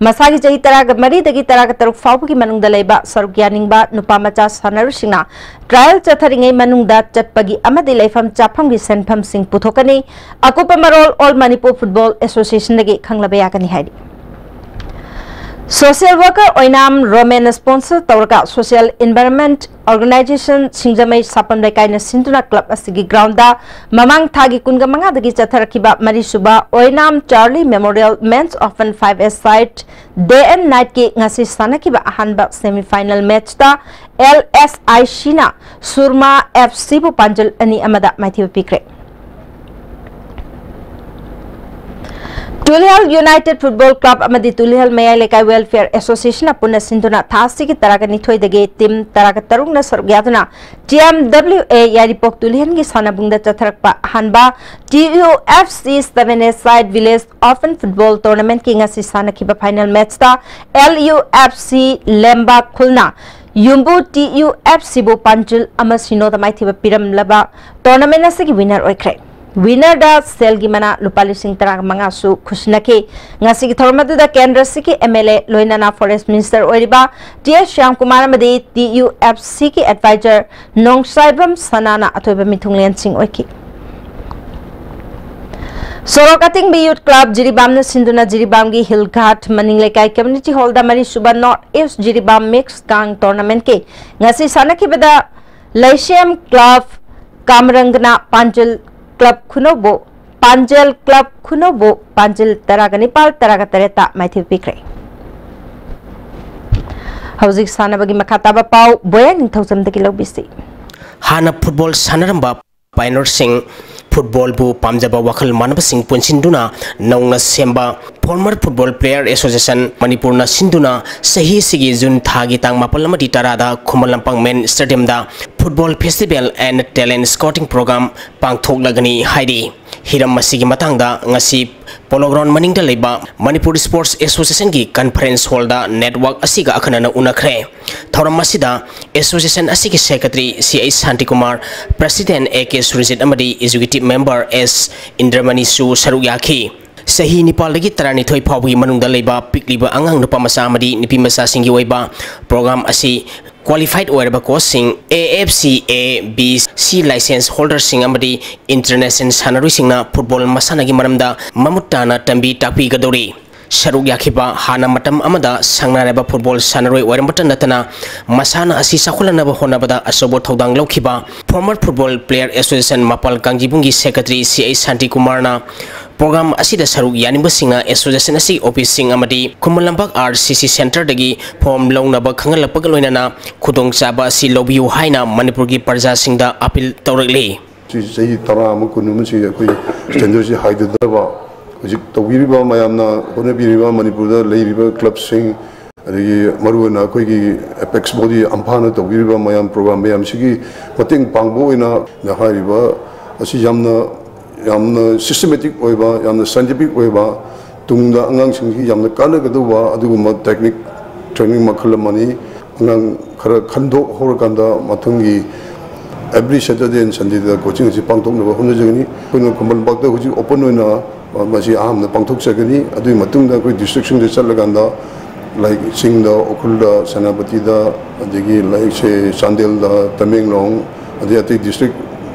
[SPEAKER 1] masagi jahi taraga mari dagi taraga taruk fawba gi manungda leiba sarugyaningba nupa macha sanaro singna trial chatharingai manungda chatpagi amadi leifam chapam gi senpham sing puthokani akupa marol All Manipur Football Association dagi khanglaba yakani haidi Social worker Oinam Roman sponsor Tauraka Social Environment Organization Singjamai Sapam Lekaina Sintuna Club Asigi Grounda Mamang Thagi Kunga Manga Dagi Chatharakiba Marisuba Oinam Charlie Memorial Men's Orphan 5S site Day and Night Ki Ngasi Sanakiba Ahanba Semi-Final Match Ta LSI Shina Surma FC Bu Panjal Ani Amada Matthew Pikre Tulihal United Football Club amadi Tulihal Maya Lekai Welfare Association apuna sinduna thasi ki taraga nithoi dage team taraga tarung na sargyaduna TMWA yaripok Tulihan gi sanabungda chatharakpa hanba TUFC 7A side village Orphan Football Tournament ki ngasi sanakiba final match ta LUFC Lemba Khulna Yumbu TUFC bo Panjul amasino da maithiba piram laba tournament asigi winner oikre Winner da selgi mana lupali sing tarang manga su khusnaki ngasi ki thormadu da kendra siki MLA loinana forest minister oiriba TS Shyam Kumar amadi TUFC ki advisor Nong Saibam Sanana atoiba mithunglen sing oiki Sorokating Bi Youth Club Jiribam na sinduna Jiribam gi Hillghat Maninglekai Community Hall da mari suba North East Jiribam Mix Gang Tournament ke ngasi sanaki beda Laisiam Club Kamrangna Panjal Club Kunobo, Panjal Club Kunobo, Panjal Taraga Nepal, Taraga Tereta, Matthew Pikre. Hauzik Sanabagi Makataba Pau, Boyan in Thousand the Kilo BC.
[SPEAKER 15] Hana football Sanaramba, Pioneer Singh, football bu Pamjaba Wakal Manaba Singh Punsinduna, Nongna Semba, former football player association, Manipurna Sinduna, Sahi Sigi Zun Thagi Tang Mapalamati Tarada, Kumalampang Men Stadium da, Football Festival and Talent Scouting Program, Pangthok Lagani Heidi. Hiram Masigi Matanga, Ngasi, Pologround Maningda Leba, Manipur Sports Association ki Conference Holder Network Asiga Akanana Unakre. Thoram Masida, Association Asiki Secretary C.A. Santikumar, President A.K. Surijit Amadi, Executive Member S. Indramani Su Saruyaki. Sahi Nepal lagi tarani thoi phawi manungda leba pikliba angang nupa masa amadi nipi masa singi waiba program asi qualified oirba course sing AFCA BC license holder sing amadi international sanari singna football masanagi maramda mamutana tambi tapi gadori Sharuk Yakiba Hana Matam Amada Sangnareba football sanaroi oirambata natana masana asi sakulanaba honabada asobo thodang lokiba former football player association Mapal Gangjibungi secretary C.A. Santi Kumarna program asida saruk yanimba singa association asi office sing amadi Kumalambak RCC center dagi form longnaba khangalapag loinana khudong chaba asi lobiu haina Manipur gi parja singda appeal tawrakli
[SPEAKER 16] sei tara mu kunum si koi standard si haidadaba Ujik tawiriba mayamna honebiriba Manipurda leiriba club sing adigi maruana koi gi apex body ampana tawiriba mayam program mayam sigi mating pangbo ina na hariba asi yamna systematic oiba yamna scientific oiba tungda angang singhi yamna kana gaduwa aduguma technique training makhalamani angang khara khando horkanda mathungi every Saturday and Sunday the coaching is pang thok na hon jagani kun kumbal bak da huji open na masi aham na pang thok sagani adu matung da koi distriction de chalaganda like sing da okul da sanapati da adigi like say Sandel da Tamenglong adi ati district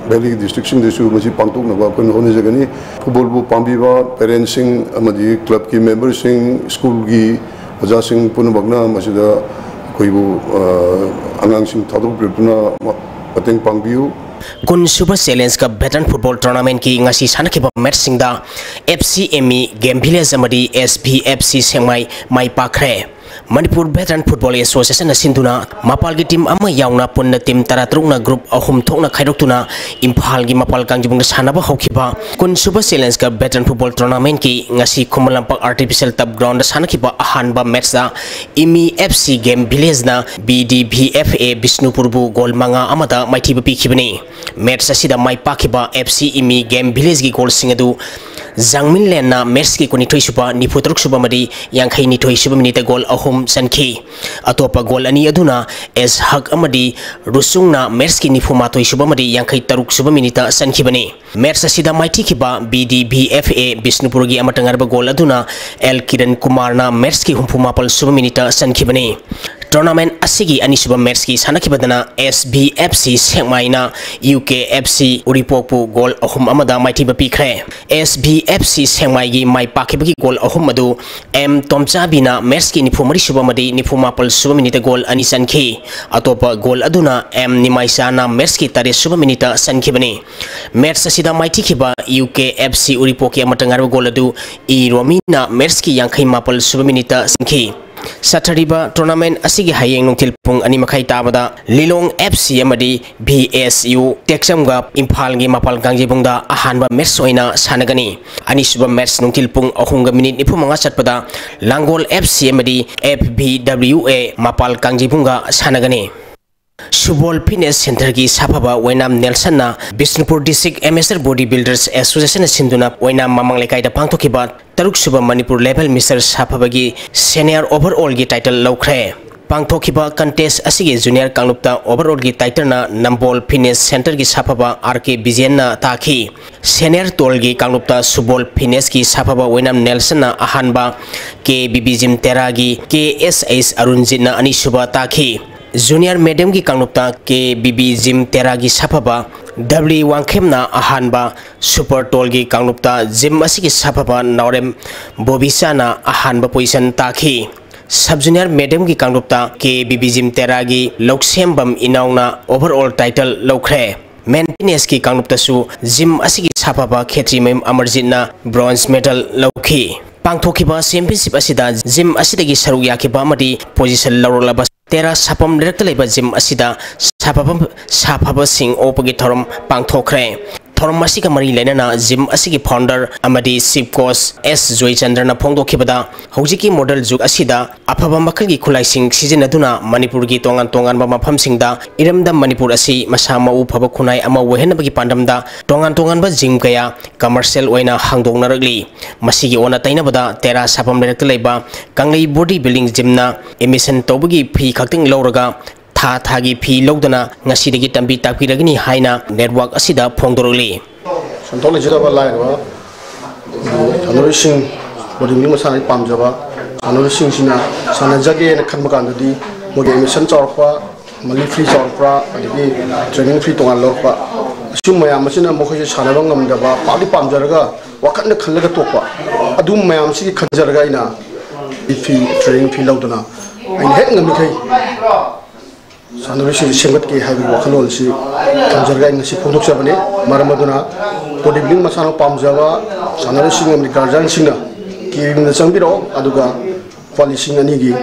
[SPEAKER 16] Delhi district sing desu masi pang thok na ba kun hon jagani football bu pambi ba parents sing amadi club ki members sing school gi aja sing pun bagna masi da koi bu angang sing thaduk prepuna pateng pangbiu
[SPEAKER 15] kun super challenge ka veteran football tournament ki ngasi sanakhiba match singda FCME game village amadi SPFC sengmai mai pakre Manipur Veteran Football Association asinduna mapal gi team ama yauna punna team taratruk na group ahum thokna khaidoktuna imphal gi mapal kangjibung sanaba hokhiba kun super challenge ka veteran football tournament ki ngasi khumlampak artificial turf ground sanakhiba ahanba match da IMI FC game village na BDBFA Bisnupur bu gol manga amada maithiba pikhibani match asida mai pakhiba FC IMI game village gi gol singadu Zangmin Lena match ki kuni thoisuba niputruk suba mari yangkhai ni thoisuba minute gol ahum sanki atopa gol ani aduna es hak amadi rusungna match ki nifuma thoisuba mari yangkhai taruk suba minute sanki bani match asida maiti kiba BDBFA Bisnupur gi amatangar ba gol aduna L Kiran Kumar na match ki humfuma pal suba minute sanki bani tournament asigi ani suba match ki sanakibadana SBFC Sengmaina UKFC Uripopu gol ahum amada maiti ba pikre SBFC Sengmai gi mai pakibagi gol ahum madu M Tomchabina match ki nifumari suba madi nifumapal suba minute gol ani sanki atopa gol aduna M Nimaisana match ki tare suba minute sanki bani match asida maiti kiba UKFC Uripoki amatangar gol adu I Romina match ki yangkhai mapal suba minute sanki Saturday tournament asigi hayeng nungtil pung ani makai tabada Lilong FC amadi BSU Texamga Imphal gi mapal gangjibungda ahanba match oina sanagani ani suba match nungtil pung ahunga minute nipumanga satpada Langol FC amadi FBWA mapal gangjibunga sanagani Subol Fitness Center ki sapaba Wainam Nelson na Bisnupur District Amateur Bodybuilders Association sinduna Wainam mamang lekai da pangthokiba taruk suba Manipur level Mr. Sapabagi senior overall gi title laukre pangthokiba contest asigi junior kanglupta overall gi title na Nambol Fitness Center ki sapaba RK Bijen na takhi senior tol gi kanglupta Subol Fitness ki sapaba Wainam Nelson na ahanba ke Bibijim Teragi KSS Arunjit na ani suba takhi Junior Medium ki kanglupta ke BB Jim Teragi sapaba W Wangkhem na ahanba Super Tol ki kanglupta Jim asiki sapaba Naurem Bobisa na ahanba position takhi Sub Junior Medium ki kanglupta ke BB Jim Teragi Loksembam inauna overall title lokre Men Fitness ki kanglupta su Jim asiki sapaba Khetri Mem Amarjit na bronze medal lokhi pangthokiba championship asida Jim asidagi saru yakiba amadi position lawrolaba Tera sapam director leba gym asida sapaba sing opagi thorom pangthokre thorom masika mari lenana gym asigi founder amadi chief coach S Joy Chandra na phongdokhibada hojiki model juk asida afaba makalgi khulai sing sijinaduna Manipur gi tongan ba mafam singda iramda Manipur asi masama u phaba khunai ama wehenabagi pandamda tongan ba gym kaya commercial oina hangdongna ragli masigi ona tainabada tera sapam director leba kanglei body building gym na emission tobagi fee khakting lawraga thagi phi lodana ngasi degi tambi takpiragini haina network asida phongdoroli
[SPEAKER 6] Santol jaba line wa Sanori Singh body mi masana pamjaba Sanori Singh sina sana jage na khanma kandadi moge emission chawpa mali free chawpa adigi training free tongal lorpa sumaya masina mokhe sana bangam daba pali pamjaraga wakanna khallaga tokpa adum mayam si khanjaraga ina free training free lodana ain het ngam kai Sanori Singh sengat ki habi wakalol si kanjarga ing si pondok sabane maramaduna bodybuilding masano pamjawa Sanori Singh amni garjan singa ki min sangbiro aduga kwali singa ni gi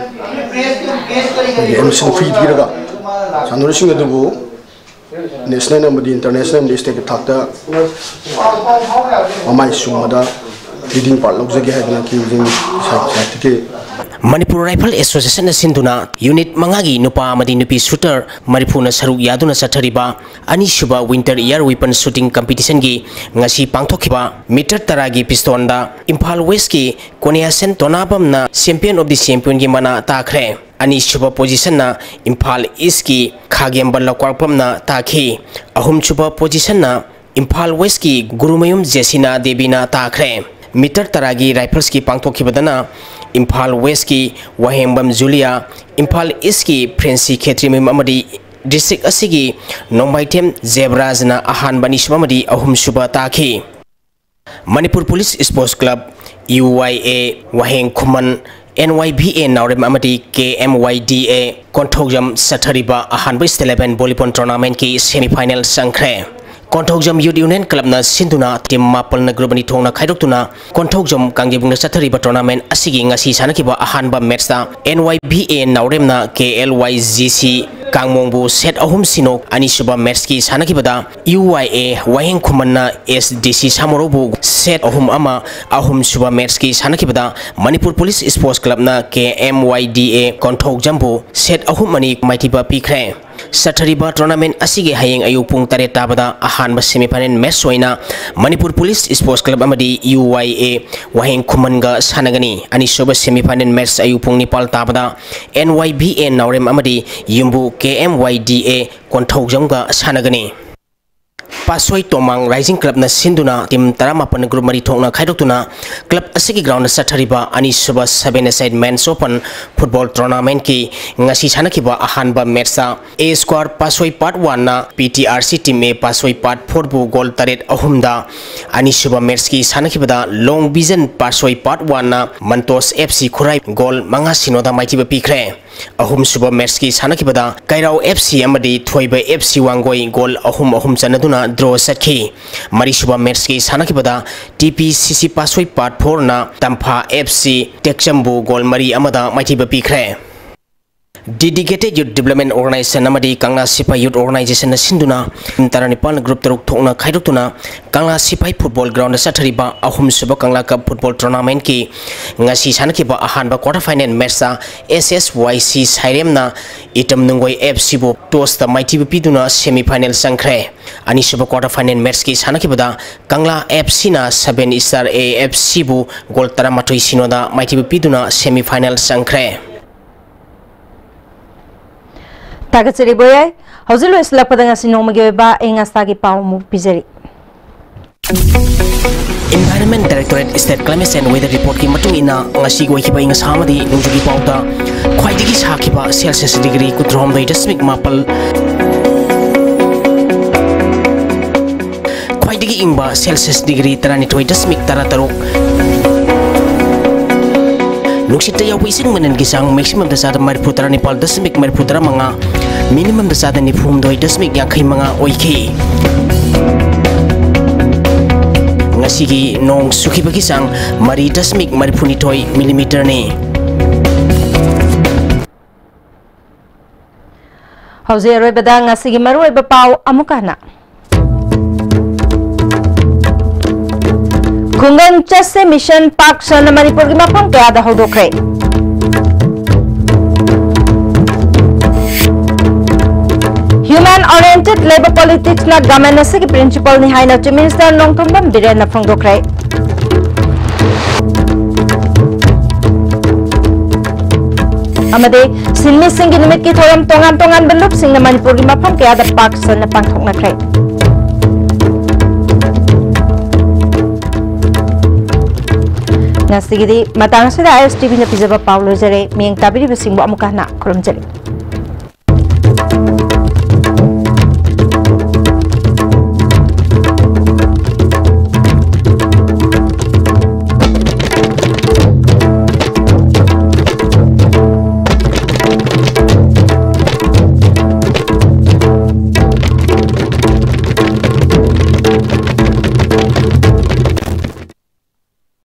[SPEAKER 6] emission fee biraga Sanori Singh adugo national amdi international state thakta amai sumada leading part lokjagi hadna ki using certificate
[SPEAKER 15] Manipur Rifle Association Sinduna Unit Mangagi Nupa Amadi Nupi Shooter Maripuna Saru Yaduna Satariba Anishuba Winter Air Weapon Shooting Competition gi ngasi pangthokiba meter taragi pistonda Imphal West ki Koneasen Tonabam na Champion of the Champion gi mana takre Anishuba position na Imphal East ki Khagem Balakwarpam na takhi Ahumchuba position na Imphal West ki Gurumayum Jesina Debina takre meter taragi rifles ki pangthokibadana Imphal West ki Wahembam Julia Imphal East ki Prince Khetrimim amadi district asigi Nongmaitem Zebras na ahan banishma amadi ahum shuba takhi Manipur Police Sports Club UYA Waheng Khuman NYBA Naurem amadi KMYDA Konthojam Sathariba ahan best 11 volleyball tournament ki semi final sangkre Konthojam Youth Union Club na sinduna team mapal na group ni thongna khaidoktuna Konthojam kangjebung na sathariba tournament asigi ngasi sanakiba ahanba match ta NYBA Naurem na KLYGC Kangmongbu set ahum sinok anisuba match ki sanakibada UYA Waheng Khumanna SDC Samorobu set ahum ama ahum suba match ki sanakibada Manipur Police Sports Club na KMYDA Konthojambu set ahum mani maitiba pikre Sathariba tournament asige hayeng ayupung tare tabada ahanba semifinal match oina Manipur Police Sports Club amadi UYA Waheng Khumanga sanagani anisuba semifinal match ayupung nipal tabada NYBA Naurem amadi Yumbu KMYDA Konthojamga sanagani Pasoi Tomang Rising Club na sinduna team taramapan group mari thongna khaidoktuna club asigi ground sathariba anisuba 7-a-side men's open football tournament ki ngasi sanakiba ahanba match A square Pasoi part 1 na PTRC team A Pasoi part 4 bu goal taret ahumda anisuba match ki sanakibada Long Vision Pasoi part 1 na Mantos FC Khurai goal manga sinoda maitiba pikre ahum suba match ki sanakibada Kairao FC amadi Thoiba FC Wangoi goal ahum chanaduna draw satki mari suba match ki sanakibada TPCC Pasoi part 4 na Tampha FC Tekchambu goal mari amada maitiba pikre Dedicated Youth Development Organization amadi Kangla Sipai Youth Organization na sinduna taranipal group taruk thokna khaidoktuna Kangla Sipai Football Ground sathariba ahum suba Kangla Cup Football Tournament ki ngasi sanakiba ahanba quarter final match SSYC Sairem na Itam Nungoi FC bo toss ta maitiba piduna semi final sangkre ani suba quarter final match ki sanakibada Kangla FC na 7 Star AFC bu gol taramatoi sinoda maitiba piduna semi final sangkre
[SPEAKER 1] Tagatsiri boyay, hausilu isla padang asinong ba ingastagi pau mu pizeri.
[SPEAKER 15] Environment Directorate State Climate and Weather Report ki matung ina ngasi goi ki ba inga samadi nungjugi pauta khwaidigi sakiba Celsius degree kutrom doi dasmik mapal khwaidigi ingba Celsius degree tarani toi dasmik tarataruk Nuksita ya wising manan gisang maximum dasada Manipur Nipal dasmik Manipur manga minimum dasada ni phum doi dasmik yang khai manga oiki ngasigi nong suki bagisang mari dasmik Manipur ni toy millimeter ni
[SPEAKER 1] Hauze roi badang ngasigi maroi bapau amukana Khungan Chase Mission Park Sana Manipur ki mapam kaya da hodokre. Human Oriented Labor Politics na government ki principal ni Haina Chief Minister Nongtumbam Biren na phongdokre. Amade Sinmi Singh nimit ki thoram tongan belup sing na Manipur ki mapam kaya da Park Sana pangthok na kre. Ngastigidi matang sida ISTV na pizaba Paulo Jere miyang tabiri basing bo amukah na kolom jere.